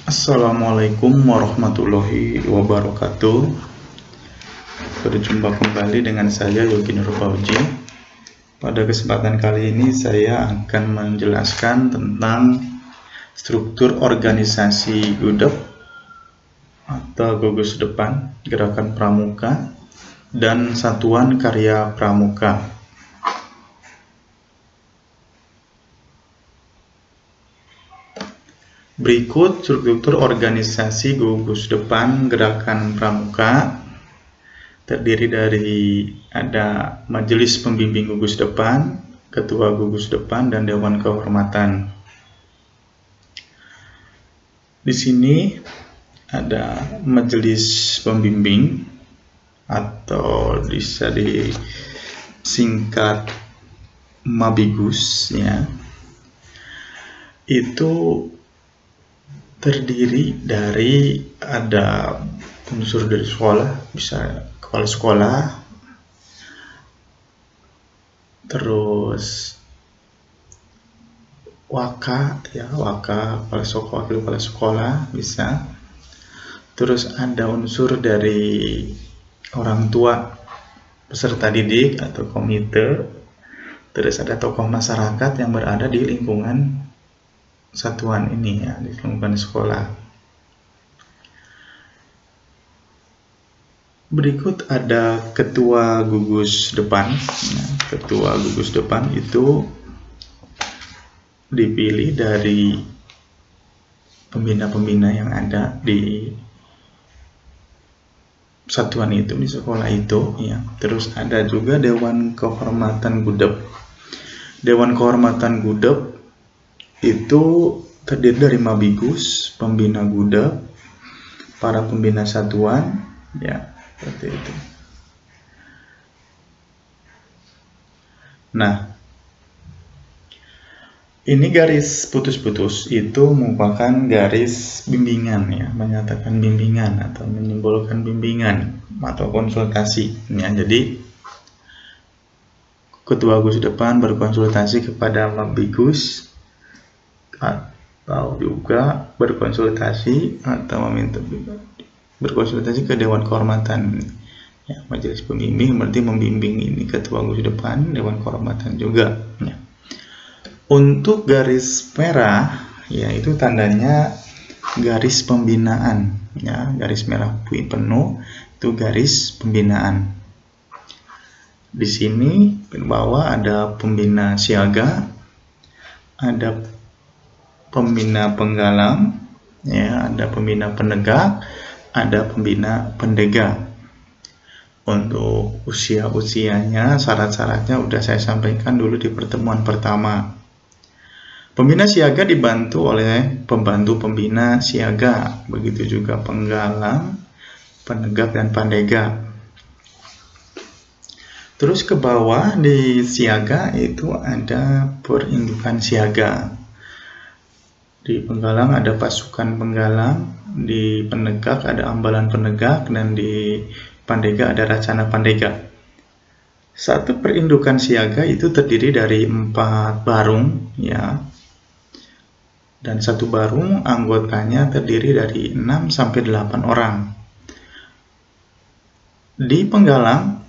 Assalamualaikum warahmatullahi wabarakatuh. Berjumpa kembali dengan saya Yogi Nur Fauji. Pada kesempatan kali ini saya akan menjelaskan tentang struktur organisasi GUDEP atau Gugus Depan, Gerakan Pramuka, dan Satuan Karya Pramuka. Berikut struktur organisasi Gugus Depan Gerakan Pramuka. Terdiri dari ada Majelis Pembimbing Gugus Depan, Ketua Gugus Depan, dan Dewan Kehormatan. Di sini ada Majelis Pembimbing atau bisa disingkat Mabigus, ya. Itu terdiri dari ada unsur dari sekolah, bisa kepala sekolah, terus waka, kepala sekolah, wakil kepala sekolah bisa. Terus ada unsur dari orang tua, peserta didik atau komite. Terus ada tokoh masyarakat yang berada di lingkungan satuan ini, ya, di lingkungan sekolah. Berikut ada ketua gugus depan. Nah, ketua gugus depan itu dipilih dari pembina-pembina yang ada di satuan itu, di sekolah itu, ya. Terus ada juga Dewan Kehormatan GUDEP. Dewan Kehormatan GUDEP itu terdiri dari Mabigus, pembina GUDEP, para pembina satuan, ya, seperti itu. Nah, ini garis putus-putus itu merupakan garis bimbingan, ya, menyatakan bimbingan atau menyimbolkan bimbingan atau konsultasi, ya. Jadi Ketua Gugus Depan berkonsultasi kepada Mabigus atau juga berkonsultasi atau meminta berkonsultasi ke Dewan Kehormatan, ya. Majelis Pembimbing berarti membimbing ini Ketua Gugus Depan, Dewan Kehormatan juga, ya. Untuk garis merah, ya, itu tandanya garis pembinaan, ya. Garis merah penuh itu garis pembinaan. Di sini di bawah ada pembina siaga, ada pembina penggalang, ya, ada pembina penegak, ada pembina pendega. Untuk usianya, syarat-syaratnya udah saya sampaikan dulu di pertemuan pertama. Pembina siaga dibantu oleh pembantu pembina siaga, begitu juga penggalang, penegak, dan pandega. Terus ke bawah di siaga itu ada perindukan siaga. Di penggalang ada pasukan penggalang, di penegak ada ambalan penegak, dan di pandega ada racana pandega. Satu perindukan siaga itu terdiri dari 4 barung, ya. Dan satu barung anggotanya terdiri dari 6 sampai 8 orang. Di penggalang,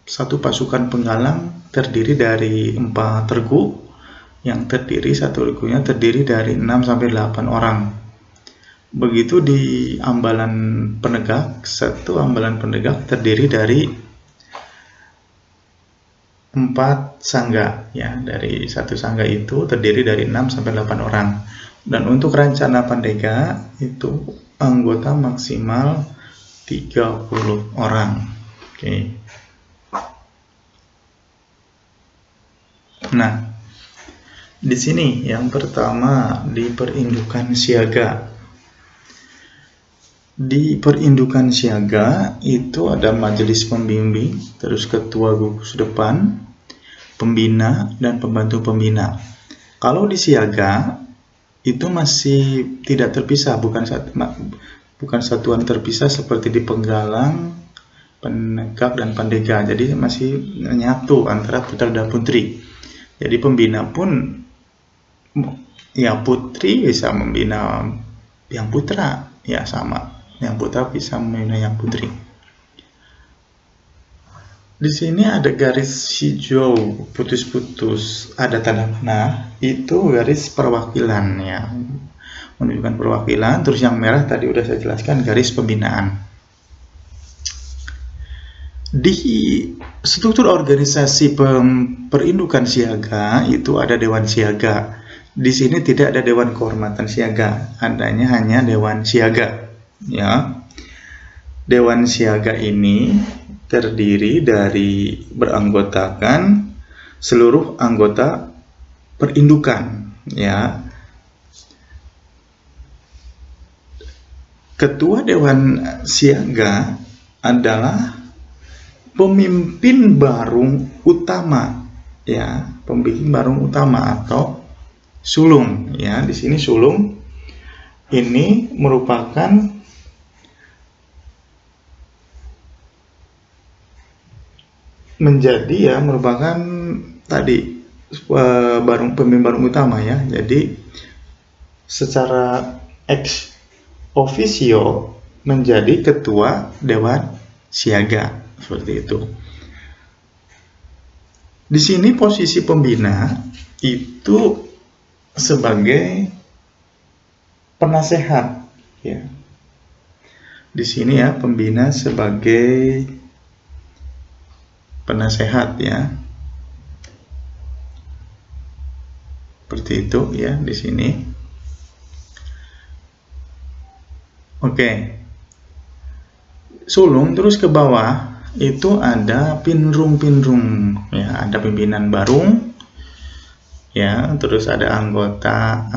satu pasukan penggalang terdiri dari 4 regu, yang satu regunya terdiri dari 6 sampai 8 orang. Begitu di ambalan penegak, satu ambalan penegak terdiri dari 4 sangga, ya. Dari satu sangga itu terdiri dari 6 sampai 8 orang. Dan untuk rencana pandega itu anggota maksimal 30 orang. Oke. Nah, di sini yang pertama di perindukan siaga. Di perindukan siaga itu ada majelis pembimbing, terus ketua gugus depan, pembina, dan pembantu pembina. Kalau di siaga itu masih tidak terpisah, bukan satuan terpisah seperti di penggalang, penegak, dan pandega. Jadi masih menyatu antara putra dan putri. Jadi pembina pun, ya, putri bisa membina yang putra, ya sama. Yang putra bisa membina yang putri. Di sini ada garis hijau putus-putus, ada tanda panah, itu garis perwakilan ya, menunjukkan perwakilan. Terus yang merah tadi udah saya jelaskan, garis pembinaan. Di struktur organisasi perindukan siaga itu ada Dewan Siaga. Di sini tidak ada Dewan Kehormatan Siaga, adanya hanya Dewan Siaga. Ya, Dewan Siaga ini terdiri dari beranggotakan seluruh anggota perindukan. Ya, Ketua Dewan Siaga adalah pemimpin barung utama, ya, pemimpin barung utama atau sulung. Ya, di sini sulung ini merupakan merupakan tadi pemimpin barung utama ya. Jadi secara ex officio menjadi ketua Dewan Siaga, seperti itu. Di sini posisi pembina itu sebagai penasehat ya. Di sini ya, pembina sebagai penasehat ya. Seperti itu ya di sini. Oke. Sulung terus ke bawah itu ada pinrung ya, ada pimpinan barung ya, terus ada anggota,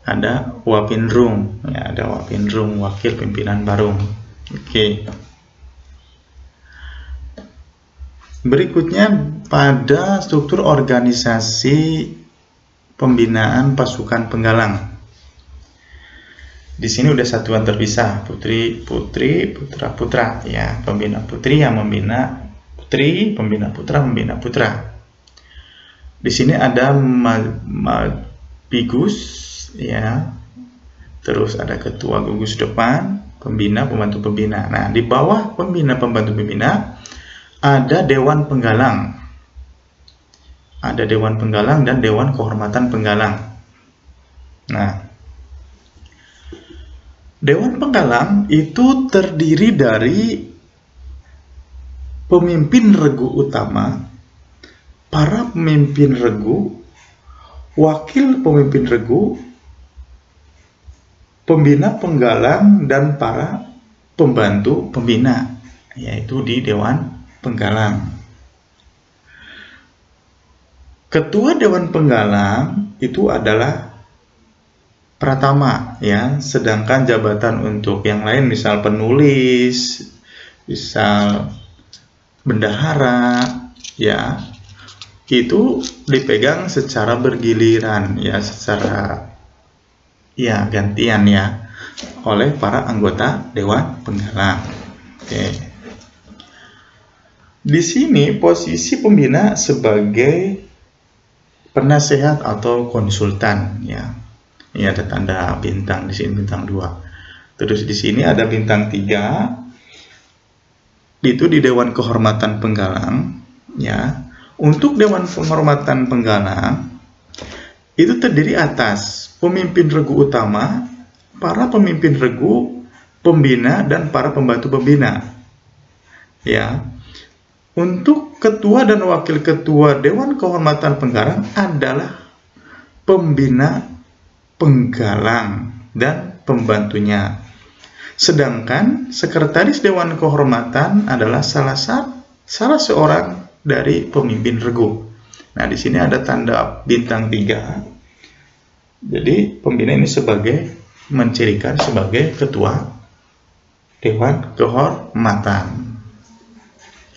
ada wapinrung ya, ada wapinrung, wakil pimpinan barung. Oke. Berikutnya pada struktur organisasi pembinaan pasukan penggalang. Di sini udah satuan terpisah, putri, putra ya, pembina putri yang membina putri, pembina putra membina putra. Di sini ada mabigus ya, terus ada ketua gugus depan, pembina, pembantu pembina. Nah, di bawah pembina, pembantu pembina ada dewan penggalang. Ada dewan penggalang dan dewan kehormatan penggalang. Nah, dewan penggalang itu terdiri dari pemimpin regu utama, para pemimpin regu, wakil pemimpin regu, pembina penggalang, dan para pembantu pembina, yaitu di dewan penggalang. Ketua dewan penggalang itu adalah pratama ya, sedangkan jabatan untuk yang lain misal penulis, misal bendahara ya, itu dipegang secara bergiliran ya, secara ya gantian ya oleh para anggota dewan penggalang. Oke. Di sini posisi pembina sebagai penasehat atau konsultan ya. Ini ada tanda bintang di sini, bintang 2. Terus di sini ada bintang 3. Itu di Dewan Kehormatan Penggalang ya. Untuk Dewan Kehormatan Penggalang itu terdiri atas pemimpin regu utama, para pemimpin regu, pembina, dan para pembantu pembina. Ya. Untuk ketua dan wakil ketua Dewan Kehormatan Penggalang adalah pembina penggalang dan pembantunya. Sedangkan sekretaris Dewan Kehormatan adalah salah seorang dari pemimpin regu. Nah, di sini ada tanda bintang 3. Jadi pembina ini mencirikan sebagai ketua Dewan Kehormatan.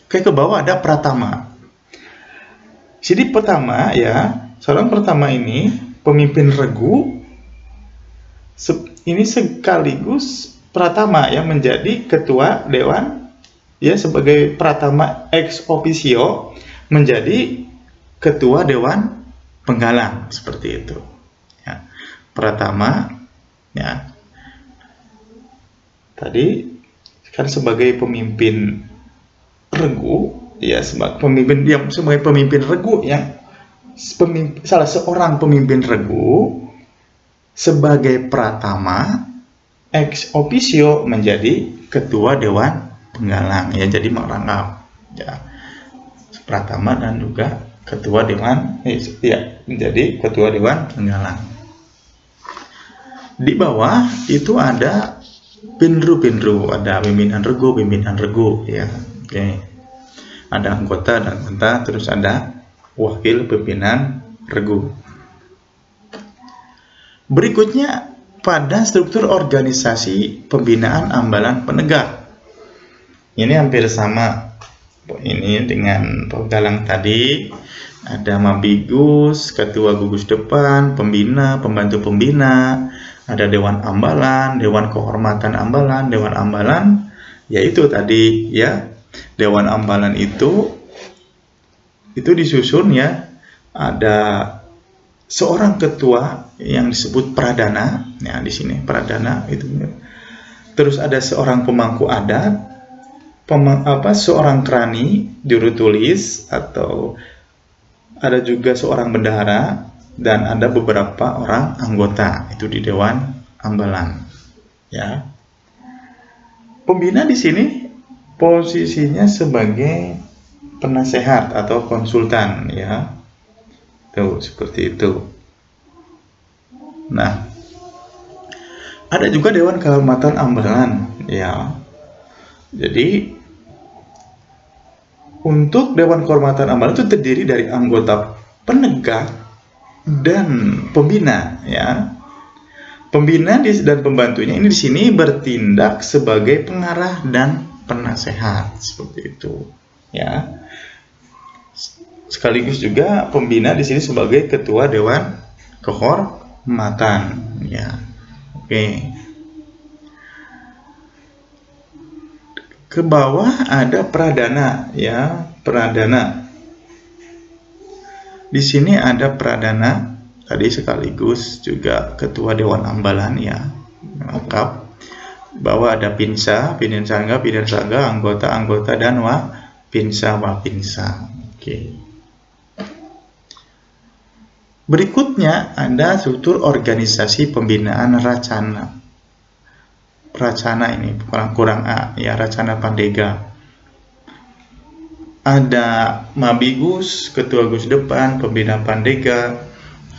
Oke, ke bawah ada pratama. Jadi pertama ya, seorang pertama ini pemimpin regu ini sekaligus pratama yang menjadi ketua dewan ya, sebagai pratama ex officio menjadi ketua dewan penggalang, seperti itu ya. pratama, ya. Tadi kan sebagai pemimpin regu, ya, sebagai pemimpin regu, ya, salah seorang pemimpin regu sebagai pratama ex officio menjadi ketua dewan penggalang, ya, jadi merangkap, ya, pratama dan juga ketua dewan, ya, menjadi ketua dewan penggalang. Di bawah itu ada pinru, ada pimpinan regu, ya. Oke. Ada anggota dan anggota, terus ada wakil pimpinan regu. Berikutnya pada struktur organisasi pembinaan ambalan penegak. Ini hampir sama ini dengan penggalang tadi. Ada mabigus, ketua gugus depan, pembina, pembantu pembina, ada dewan ambalan, dewan kehormatan ambalan, dewan ambalan, yaitu tadi, ya, dewan ambalan itu disusun, ya, ada seorang ketua yang disebut pradana, ya, di sini pradana itu. Terus ada seorang pemangku adat, seorang krani, juru tulis, atau ada juga seorang bendahara, dan ada beberapa orang anggota itu di dewan ambalan, ya. Pembina di sini posisinya sebagai penasehat atau konsultan, ya. Tuh, seperti itu. Nah, ada juga dewan kehormatan ambalan, ya. Jadi untuk dewan kehormatan ambalan itu terdiri dari anggota penegak dan pembina, ya. Pembina dan pembantunya ini di sini bertindak sebagai pengarah dan penasehat, seperti itu, ya. Sekaligus juga pembina di sini sebagai ketua dewan kehormatan, ya. Oke. Ke bawah ada pradana, ya, pradana. Di sini ada pradana tadi sekaligus juga ketua dewan ambalan, ya, lengkap. Bawah ada pinsa, pimpinan sangga, anggota, dan wapinsa. Oke. Berikutnya ada struktur organisasi pembinaan racana. Racana ini kurang A, ya, racana pandega. Ada mabigus, ketua gugus depan, pembina pandega,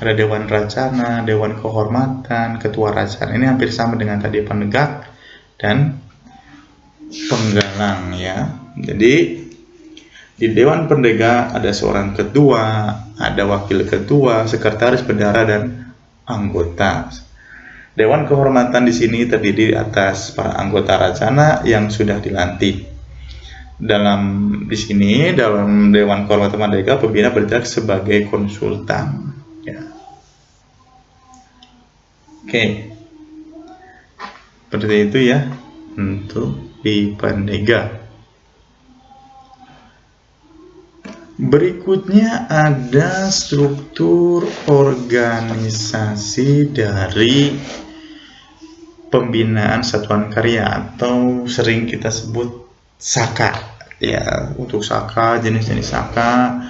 ada dewan racana, dewan kehormatan, ketua racana. Ini hampir sama dengan tadi penegak dan penggalang, ya. Jadi di dewan pendega ada seorang ketua, ada wakil ketua, sekretaris, bendahara, dan anggota. Dewan kehormatan di sini terdiri atas para anggota racana yang sudah dilantik. Di sini dalam dewan kehormatan pandega, pembina bertindak sebagai konsultan, ya. Oke. Seperti itu, ya, untuk di pandega. Berikutnya ada struktur organisasi dari pembinaan satuan karya atau sering kita sebut saka, ya. Untuk saka, jenis-jenis saka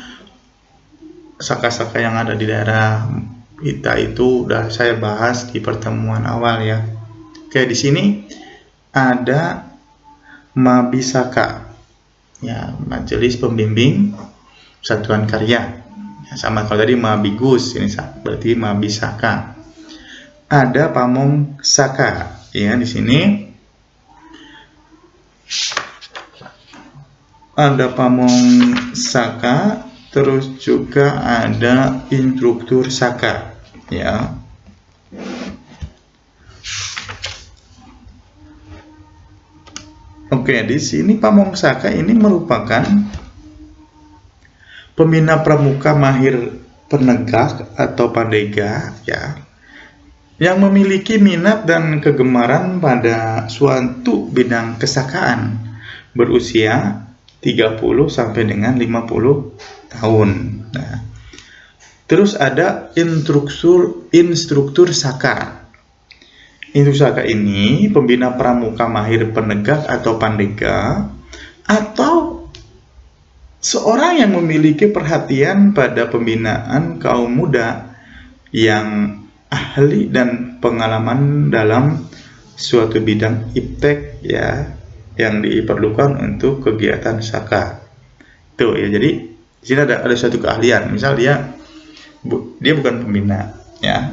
yang ada di daerah kita itu udah saya bahas di pertemuan awal, ya. Oke, di sini ada mabisaka, ya, majelis pembimbing satuan karya, ya, sama kalau tadi mabigus, ini berarti mabisaka. Ada pamong saka, ya, di sini ada pamong saka, terus juga ada instruktur saka, ya. Oke, di sini pamong saka ini merupakan pembina pramuka mahir penegak atau pandega, ya, yang memiliki minat dan kegemaran pada suatu bidang kesakaan, berusia 30 sampai dengan 50 tahun. Nah, Terus ada instruktur saka. Instruktur saka ini pembina pramuka mahir penegak atau pandega, atau seorang yang memiliki perhatian pada pembinaan kaum muda yang ahli dan pengalaman dalam suatu bidang iptek ya, yang diperlukan untuk kegiatan saka. Tuh ya, jadi di sini ada suatu keahlian. Misal dia bukan pembina ya,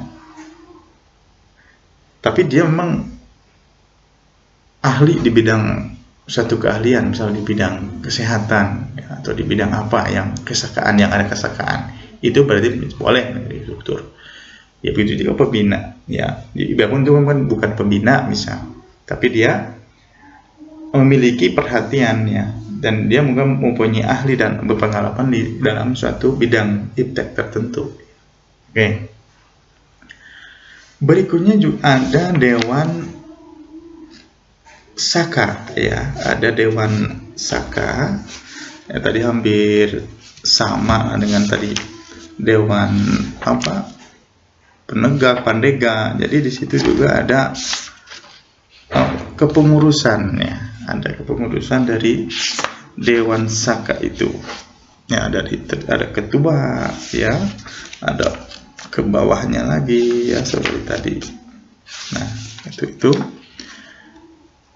tapi dia memang ahli di bidang satu keahlian, misal di bidang kesehatan ya, atau di bidang apa yang kesakaan, yang ada kesakaan, itu berarti boleh menjadi instruktur. Ya begitu juga pembina ya, biarpun itu bukan pembina misal, tapi dia memiliki perhatian ya, dan dia mungkin mempunyai ahli dan berpengalaman di dalam suatu bidang iptek tertentu. Oke. Berikutnya juga ada dewan saka ya, ada dewan saka ya, tadi hampir sama dengan tadi dewan penegak, pandega. Jadi di situ juga ada kepengurusan ya, ada kepengurusan dari dewan saka itu ya, ada ketua ya, ada ke bawahnya lagi ya, seperti tadi. Nah itu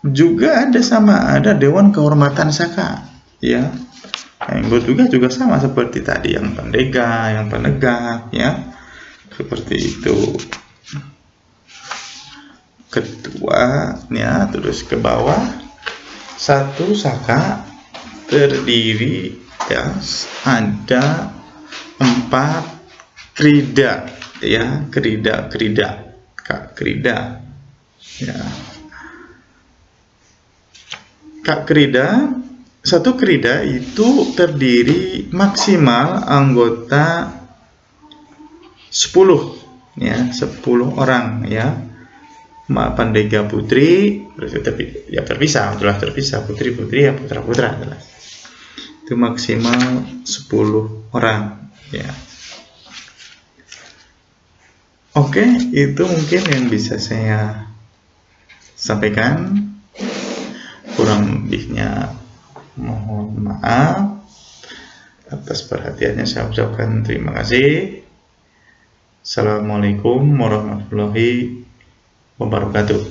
juga ada dewan kehormatan saka ya, yang juga sama seperti tadi, yang pandega, yang penegak ya, seperti itu. Ketua ya, terus ke bawah satu saka terdiri ya, ada 4 krida ya, krida Kak Krida ya. Kak Krida, satu krida itu terdiri maksimal anggota 10 ya, 10 orang ya. Pandega putri ya terpisah putri ya, putra itu maksimal 10 orang ya. Oke, itu mungkin yang bisa saya sampaikan. Kurang lebihnya mohon maaf. Atas perhatiannya saya ucapkan terima kasih. Assalamualaikum warahmatullahi wabarakatuh.